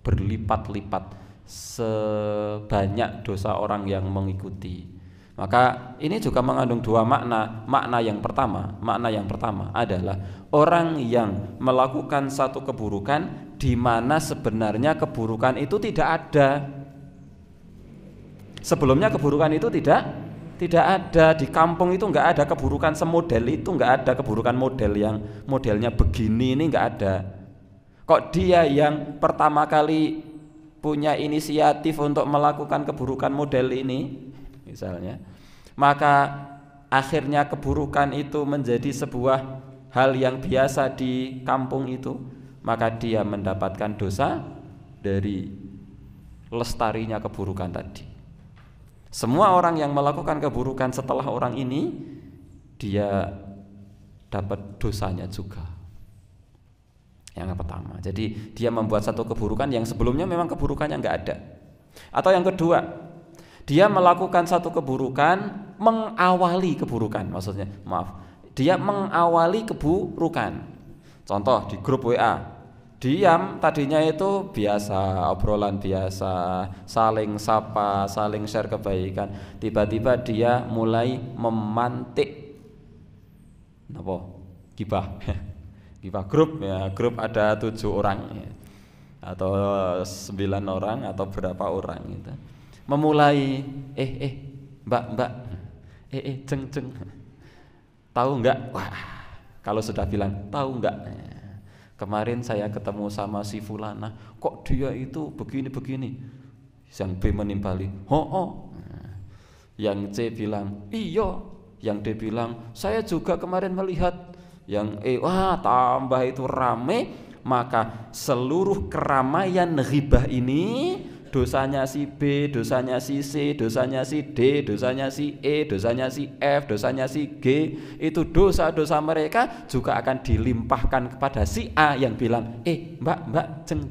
Speaker 1: berlipat-lipat sebanyak dosa orang yang mengikuti. Maka ini juga mengandung dua makna. Makna yang pertama adalah orang yang melakukan satu keburukan di mana sebenarnya keburukan itu tidak ada. Sebelumnya keburukan itu tidak Tidak ada, di kampung itu nggak ada keburukan semodel itu, nggak ada keburukan model yang modelnya begini, ini nggak ada. Kok dia yang pertama kali punya inisiatif untuk melakukan keburukan model ini misalnya, maka akhirnya keburukan itu menjadi sebuah hal yang biasa di kampung itu, maka dia mendapatkan dosa dari lestarinya keburukan tadi. Semua orang yang melakukan keburukan setelah orang ini, dia dapat dosanya juga. Yang pertama, jadi dia membuat satu keburukan yang sebelumnya memang keburukannya nggak ada. Atau yang kedua, dia melakukan satu keburukan, mengawali keburukan, maksudnya, dia mengawali keburukan. Contoh di grup WA, diam tadinya itu biasa, obrolan biasa, saling sapa, saling share kebaikan. Tiba-tiba dia mulai memantik gibah. Gibah grup ya, grup ada 7 orang ya, atau 9 orang atau berapa orang gitu. Memulai mbak, jeng, tahu enggak? Wah, kalau sudah bilang tahu enggak, kemarin saya ketemu sama si fulana, kok dia itu begini-begini. Yang B menimpali, Yang C bilang, iya. Yang D bilang, saya juga kemarin melihat. Yang E, wah tambah itu rame. Maka seluruh keramaian ghibah ini, dosanya si B, dosanya si C, dosanya si D, dosanya si E, dosanya si F, dosanya si G, itu dosa-dosa mereka juga akan dilimpahkan kepada si A yang bilang, mbak, jeng,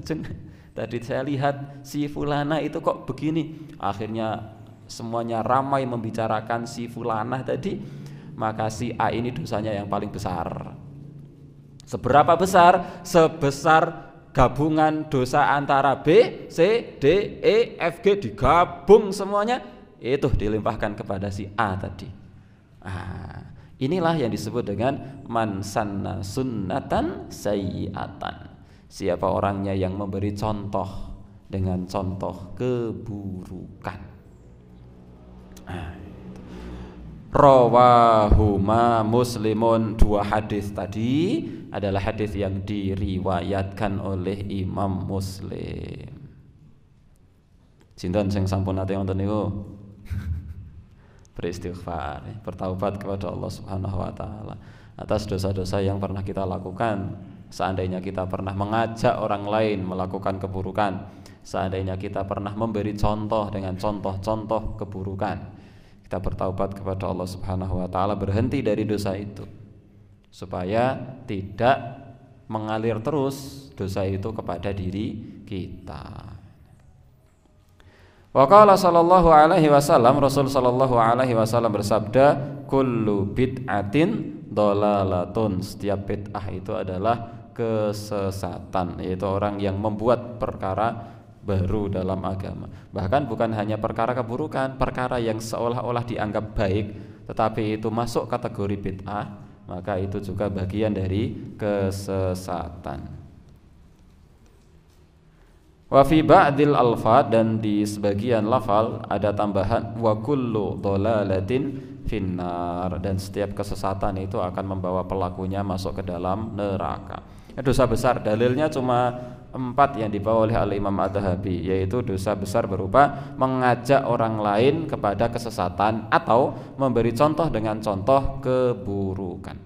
Speaker 1: tadi saya lihat si fulana itu kok begini. Akhirnya semuanya ramai membicarakan si fulana tadi, maka si A ini dosanya yang paling besar. Seberapa besar? Sebesar gabungan dosa antara B, C, D, E, F, G digabung semuanya, itu dilimpahkan kepada si A tadi. Inilah yang disebut dengan man sanna sunnatan sayyi'atan. Siapa orangnya yang memberi contoh dengan contoh keburukan. Rawahuma Muslimun, 2 hadis tadi adalah hadis yang diriwayatkan oleh Imam Muslim. Sinten sing sampun ate wonten niku? Beristighfar, bertaubat kepada Allah Subhanahu wa taala atas dosa-dosa yang pernah kita lakukan. Seandainya kita pernah mengajak orang lain melakukan keburukan, seandainya kita pernah memberi contoh dengan contoh-contoh keburukan, kita bertaubat kepada Allah Subhanahu wa taala, berhenti dari dosa itu supaya tidak mengalir terus dosa itu kepada diri kita. Wa qala sallallahu alaihi wasallam, Rasul sallallahu alaihi wasallam bersabda, kullu bid'atin dhalalatun, setiap bid'ah itu adalah kesesatan, yaitu orang yang membuat perkara baru dalam agama. Bahkan bukan hanya perkara keburukan, perkara yang seolah-olah dianggap baik tetapi itu masuk kategori bid'ah, maka itu juga bagian dari kesesatan. Wa fi ba'dil alfad, dan di sebagian lafal ada tambahan wa kullu dhalalatin finnar, dan setiap kesesatan itu akan membawa pelakunya masuk ke dalam neraka. Dosa besar dalilnya cuma 4 yang dibawa oleh Al-Imam Adz-Dzahabi, yaitu dosa besar berupa mengajak orang lain kepada kesesatan atau memberi contoh dengan contoh keburukan.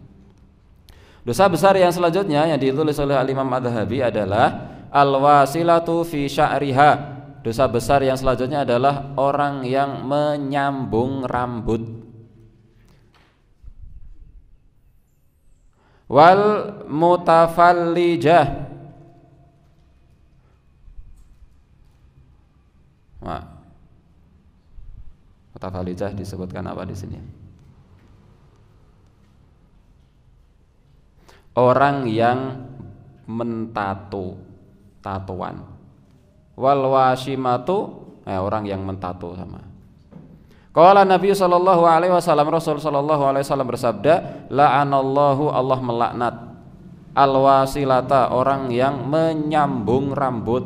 Speaker 1: Dosa besar yang selanjutnya yang ditulis oleh Al-Imam Adz-Dzahabi adalah al-wasilatu fi sya'riha. Dosa besar yang selanjutnya adalah orang yang menyambung rambut. Wal mutafallijah. Mutafallijah disebutkan apa di sini? Orang yang mentato, tatoan. Wal washimatu, orang yang mentato sama. Qala Nabi sallallahu alaihi wasallam, Rasul sallallahu alaihi wasallam bersabda, la'anallahu, Allah melaknat al-wasilata, orang yang menyambung rambut,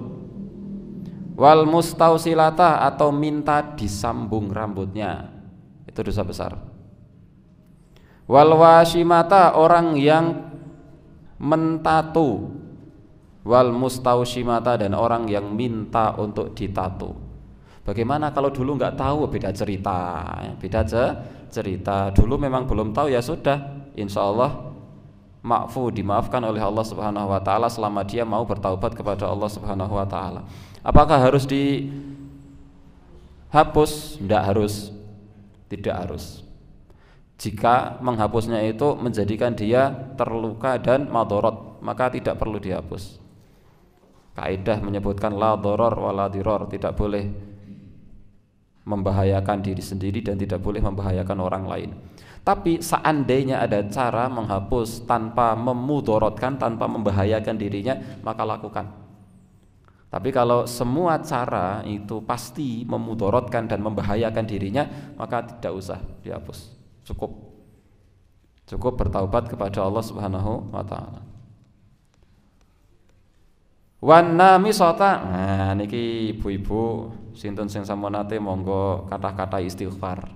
Speaker 1: wal mustausilata, atau minta disambung rambutnya. Itu dosa besar. Wal washimata, orang yang mentatu. Wal mustaushimata, dan orang yang minta untuk ditato. Bagaimana kalau dulu nggak tahu? Beda cerita, beda cerita. Dulu memang belum tahu, ya sudah, insya Allah ma'fu, dimaafkan oleh Allah Subhanahu wa taala selama dia mau bertaubat kepada Allah Subhanahu wa taala. Apakah harus dihapus? Tidak harus. Tidak harus. Jika menghapusnya itu menjadikan dia terluka dan madorot, maka tidak perlu dihapus. Kaidah menyebutkan la doror wa la diror, tidak boleh membahayakan diri sendiri dan tidak boleh membahayakan orang lain. Tapi seandainya ada cara menghapus tanpa memudorotkan, tanpa membahayakan dirinya, maka lakukan. Tapi kalau semua cara itu pasti memudorotkan dan membahayakan dirinya, maka tidak usah dihapus. Cukup bertaubat kepada Allah Subhanahu wa taala. Wan namisata, nah niki ibu-ibu sinten sing sampun nate monggo kata-kata istighfar.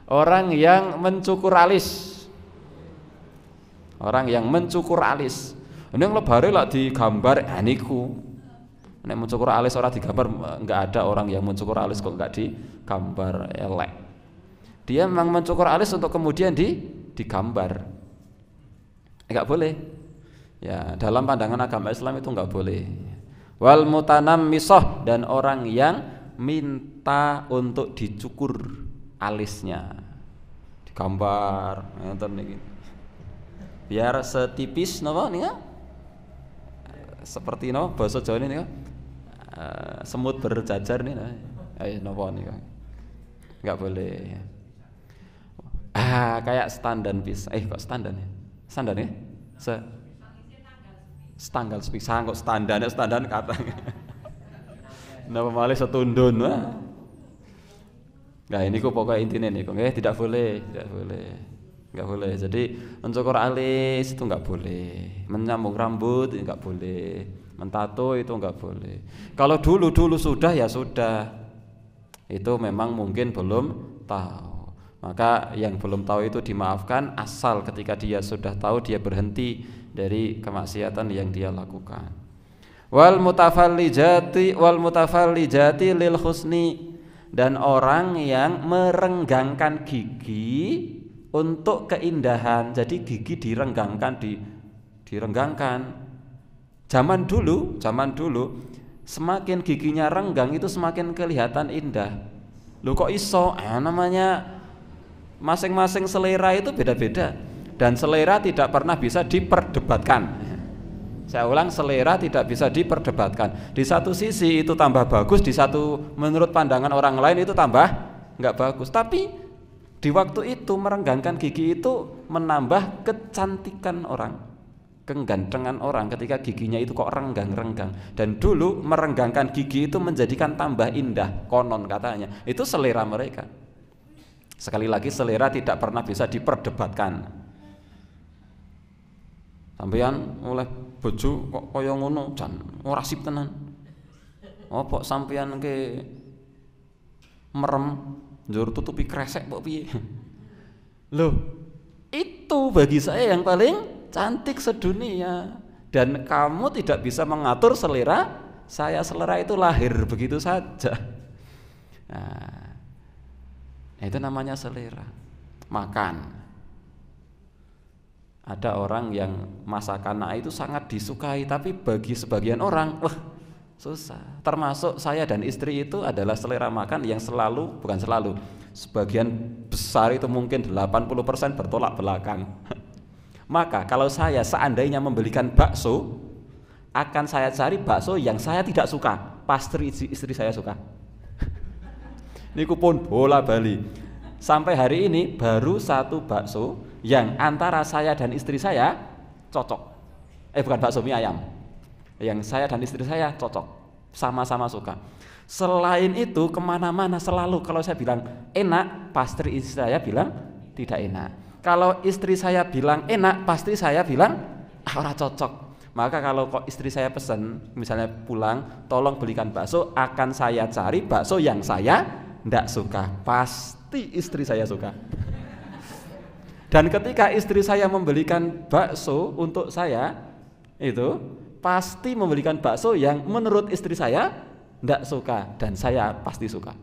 Speaker 1: Orang yang mencukur alis. Orang yang mencukur alis. Ning lebare lak digambar niku. Nek mencukur alis ora digambar, enggak ada orang yang mencukur alis kok enggak digambar, elek. Dia memang mencukur alis untuk kemudian digambar. Enggak boleh. Ya, dalam pandangan agama Islam itu enggak boleh. Wal mutanammisah, dan orang yang minta untuk dicukur alisnya, digambar ngeten niki. Biar setipis napa nika? Seperti napa basa Jawa nika? Semut berjajar nih. Ayo napa nika? Enggak boleh. Kayak standan pis. Kok standan ya? Standan ya? Setanggal sepisang kok standan kata. Napa malih setundun. Nah ini kok pokoknya intinya nih, tidak boleh. Jadi mencukur alis itu nggak boleh, menyambung rambut itu nggak boleh, mentato itu nggak boleh. Kalau dulu sudah, ya sudah, itu memang mungkin belum tahu. Maka yang belum tahu itu dimaafkan, asal ketika dia sudah tahu dia berhenti dari kemaksiatan yang dia lakukan. Wal mutafallijati lil husni, dan orang yang merenggangkan gigi untuk keindahan. Jadi gigi direnggangkan, direnggangkan. Zaman dulu semakin giginya renggang itu semakin kelihatan indah. Loh kok iso? Namanya masing-masing selera itu beda-beda, dan selera tidak pernah bisa diperdebatkan. Saya ulang, selera tidak bisa diperdebatkan. Di satu sisi itu tambah bagus, di satu menurut pandangan orang lain itu tambah nggak bagus. Tapi di waktu itu merenggangkan gigi itu menambah kecantikan orang, kegantengan orang ketika giginya itu kok renggang-renggang. Dan dulu merenggangkan gigi itu menjadikan tambah indah, konon katanya. Itu selera mereka. Sekali lagi, selera tidak pernah bisa diperdebatkan. Sampeyan oleh bojo kok kaya ngono, jan ora sip tenan. Apa sampeyan ke merem njur tutupi kresek kok piye? Loh, itu bagi saya yang paling cantik sedunia. Dan kamu tidak bisa mengatur selera saya. Selera itu lahir begitu saja. Nah, itu namanya selera. Makan. Ada orang yang masakan itu sangat disukai, tapi bagi sebagian orang, susah. Termasuk saya dan istri itu adalah selera makan yang selalu, bukan selalu, sebagian besar itu mungkin 80% bertolak belakang. Maka kalau saya seandainya membelikan bakso, akan saya cari bakso yang saya tidak suka, pasti istri saya suka. Niku pun bola bali. Sampai hari ini baru satu bakso yang antara saya dan istri saya cocok. Bukan bakso mie ayam. Yang saya dan istri saya cocok, sama-sama suka. Selain itu kemana-mana selalu kalau saya bilang enak, pasti istri saya bilang tidak enak. Kalau istri saya bilang enak, pasti saya bilang ora cocok. Maka kalau kok istri saya pesan, misalnya pulang, tolong belikan bakso, akan saya cari bakso yang saya ndak suka. Pasti istri saya suka. Dan ketika istri saya membelikan bakso untuk saya, itu pasti membelikan bakso yang menurut istri saya ndak suka, dan saya pasti suka.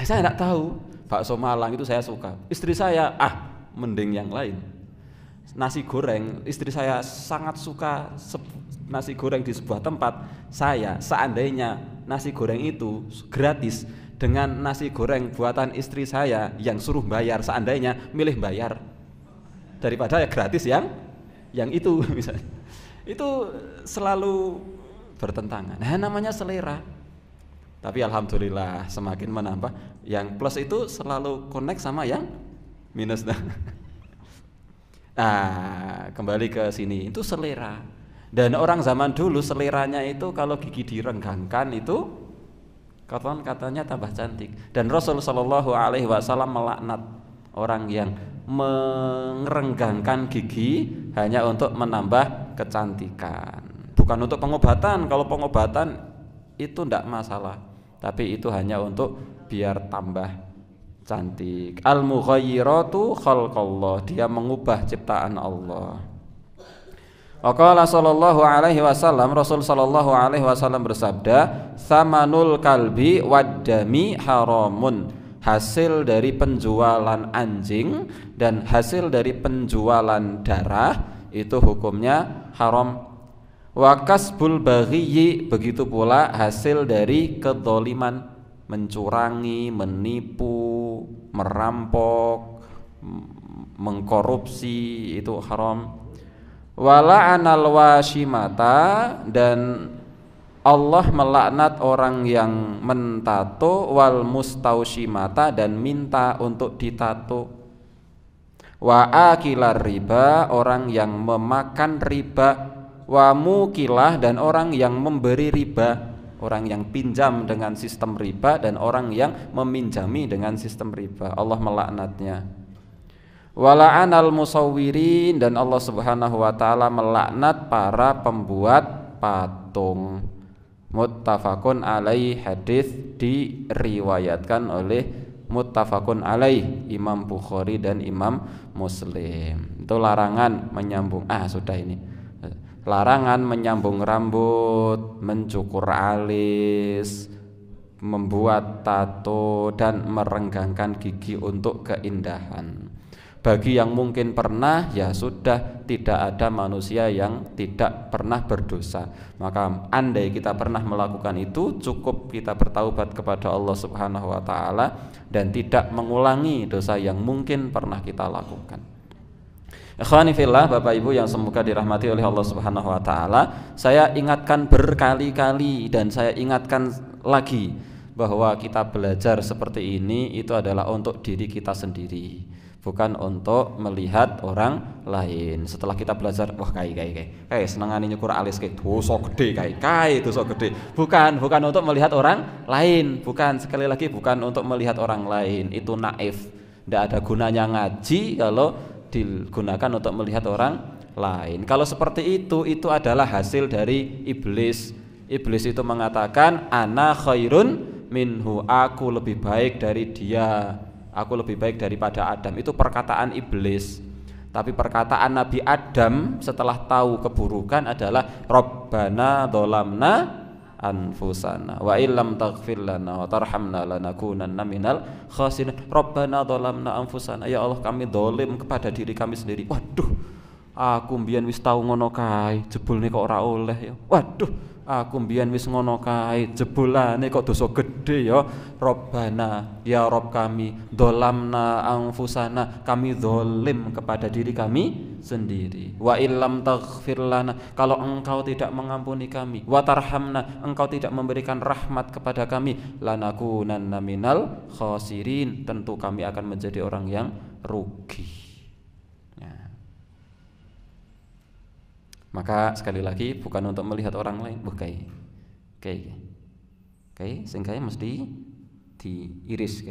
Speaker 1: Saya ndak tahu, bakso Malang itu saya suka. Istri saya, mending yang lain. Nasi goreng, istri saya sangat suka nasi goreng di sebuah tempat. Saya seandainya nasi goreng itu gratis dengan nasi goreng buatan istri saya yang suruh bayar, seandainya milih bayar daripada ya gratis yang itu misalnya. Itu selalu bertentangan. Nah, namanya selera. Tapi alhamdulillah semakin menambah. Yang plus itu selalu connect sama yang minus. Nah, kembali ke sini, itu selera. Dan orang zaman dulu seleranya itu kalau gigi direnggangkan itu katanya tambah cantik. Dan Rasul Shallallahu Alaihi Wasallam melaknat orang yang merenggangkan gigi hanya untuk menambah kecantikan, bukan untuk pengobatan. Kalau pengobatan itu tidak masalah, tapi itu hanya untuk biar tambah cantik. Al-mughayyiratu khalqallah, dia mengubah ciptaan Allah. Waqala sallallahu alaihi wasallam, Rasul sallallahu alaihi wasallam bersabda, "Samanul kalbi waddami haramun." Hasil dari penjualan anjing dan hasil dari penjualan darah itu hukumnya haram. Wa kasbul baghiyyi, begitu pula hasil dari kedzaliman, mencurangi, menipu, merampok, mengkorupsi, itu haram. Wala anal washimata, dan Allah melaknat orang yang mentato, wal mustaushimata, dan minta untuk ditato. Wa akilar riba, orang yang memakan riba. Wa mukilah, dan orang yang memberi riba, orang yang pinjam dengan sistem riba dan orang yang meminjami dengan sistem riba, Allah melaknatnya. Wala'anal musawwirin, dan Allah Subhanahu wa taala melaknat para pembuat patung. Muttafaqun alaih, hadis diriwayatkan oleh muttafaqun alaih, Imam Bukhari dan Imam Muslim. Itu larangan menyambung sudah ini. Larangan menyambung rambut, mencukur alis, membuat tato, dan merenggangkan gigi untuk keindahan. Bagi yang mungkin pernah, ya sudah, tidak ada manusia yang tidak pernah berdosa. Maka andai kita pernah melakukan itu, cukup kita bertaubat kepada Allah Subhanahu wa taala dan tidak mengulangi dosa yang mungkin pernah kita lakukan. Ikhwani fillah, Bapak Ibu yang semoga dirahmati oleh Allah Subhanahu wa taala, saya ingatkan berkali-kali dan saya ingatkan lagi bahwa kita belajar seperti ini itu adalah untuk diri kita sendiri, bukan untuk melihat orang lain. Setelah kita belajar, wah kai senengane nyukur alis dosa gede, dosa gede. Bukan untuk melihat orang lain, bukan, sekali lagi bukan untuk melihat orang lain. Itu naif. Tidak ada gunanya ngaji kalau digunakan untuk melihat orang lain. Kalau seperti itu adalah hasil dari iblis. Iblis itu mengatakan ana khairun minhu, aku lebih baik dari dia, aku lebih baik daripada Adam. Itu perkataan iblis. Tapi perkataan Nabi Adam setelah tahu keburukan adalah Rabbana dzalamna anfusana wa illam taghfir lana wa tarhamna lanakunanna minal khasirin. Rabbana dzalamna anfusana, ya Allah kami zalim kepada diri kami sendiri. Waduh, aku mbiyen wis tau ngono kae, jebulne kok ora oleh ya. Waduh, aku mbiyen wis ngono kae, jebulane kok dosa gede ya. Rabbana, ya Rabb kami, dzalamna anfusana, kami zalim kepada diri kami sendiri. Wa illam taghfir lana, kalau engkau tidak mengampuni kami, wa tarhamna, engkau tidak memberikan rahmat kepada kami, lanakunanna minal khasirin, tentu kami akan menjadi orang yang rugi. Maka sekali lagi bukan untuk melihat orang lain, sehingga mesti diiris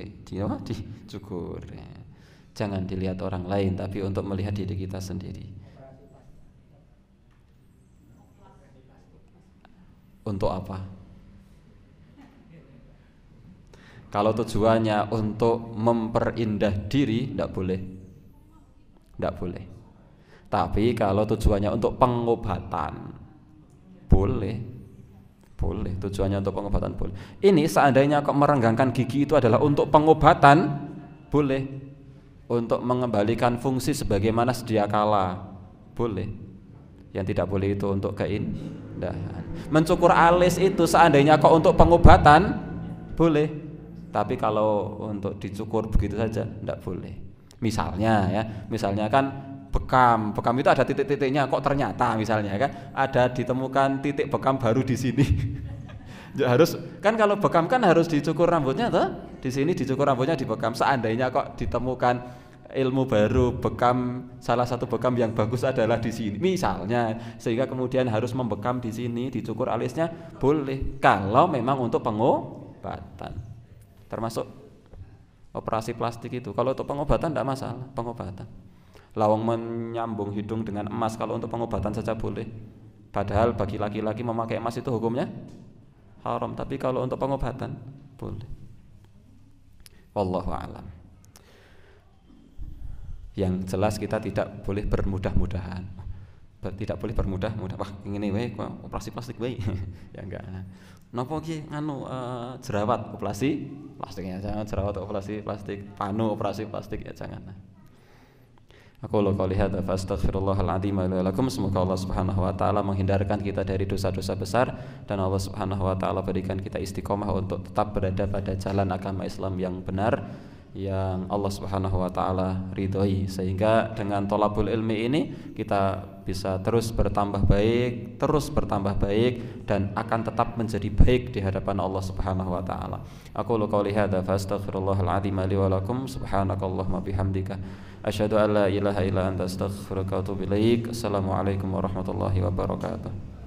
Speaker 1: dicukur. Jangan dilihat orang lain, tapi untuk melihat diri kita sendiri. Untuk apa? Kalau tujuannya untuk memperindah diri, tidak boleh. Tidak boleh. Tapi kalau tujuannya untuk pengobatan, boleh. Boleh, tujuannya untuk pengobatan boleh. Ini seandainya kok merenggangkan gigi itu adalah untuk pengobatan, boleh. Untuk mengembalikan fungsi sebagaimana sedia kala, boleh. Yang tidak boleh itu untuk keindahan. Mencukur alis itu seandainya kok untuk pengobatan, boleh. Tapi kalau untuk dicukur begitu saja, tidak boleh. Misalnya ya, misalnya kan bekam itu ada titik-titiknya, kok ternyata misalnya kan ada ditemukan titik bekam baru di sini. Ya harus kan, kalau bekam kan harus dicukur rambutnya toh, di sini dicukur rambutnya di bekam. Seandainya kok ditemukan ilmu baru, bekam salah satu bekam yang bagus adalah di sini misalnya, sehingga kemudian harus membekam di sini, dicukur alisnya, boleh kalau memang untuk pengobatan, termasuk operasi plastik itu. Kalau untuk pengobatan tidak masalah, pengobatan. Lawang menyambung hidung dengan emas kalau untuk pengobatan saja boleh. Padahal bagi laki-laki memakai emas itu hukumnya haram, tapi kalau untuk pengobatan boleh. Wallahu a'lam. Yang jelas kita tidak boleh bermudah-mudahan. Tidak boleh bermudah-mudah. Wah, ngene wae operasi plastik wae. Ya enggak. Napa ki jerawat operasi plastiknya, jangan jerawat operasi plastik, panu operasi plastik ya jangan. Aku qouli hadza fa astaghfirullahal azim wa lakum. Semoga Allah Subhanahu wa taala menghindarkan kita dari dosa-dosa besar dan Allah Subhanahu wa taala berikan kita istiqomah untuk tetap berada pada jalan agama Islam yang benar, yang Allah Subhanahu wa taala ridhoi, sehingga dengan thalabul ilmi ini kita bisa terus bertambah baik dan akan tetap menjadi baik di hadapan Allah Subhanahu wa taala. Aku qouli hadza fa astaghfirullahal azim li wa lakum. Subhanakallahumma bihamdika asyhadu an la ilaha illa anta astaghfiruka wa atubu ilaik. Assalamualaikum warahmatullahi wabarakatuh.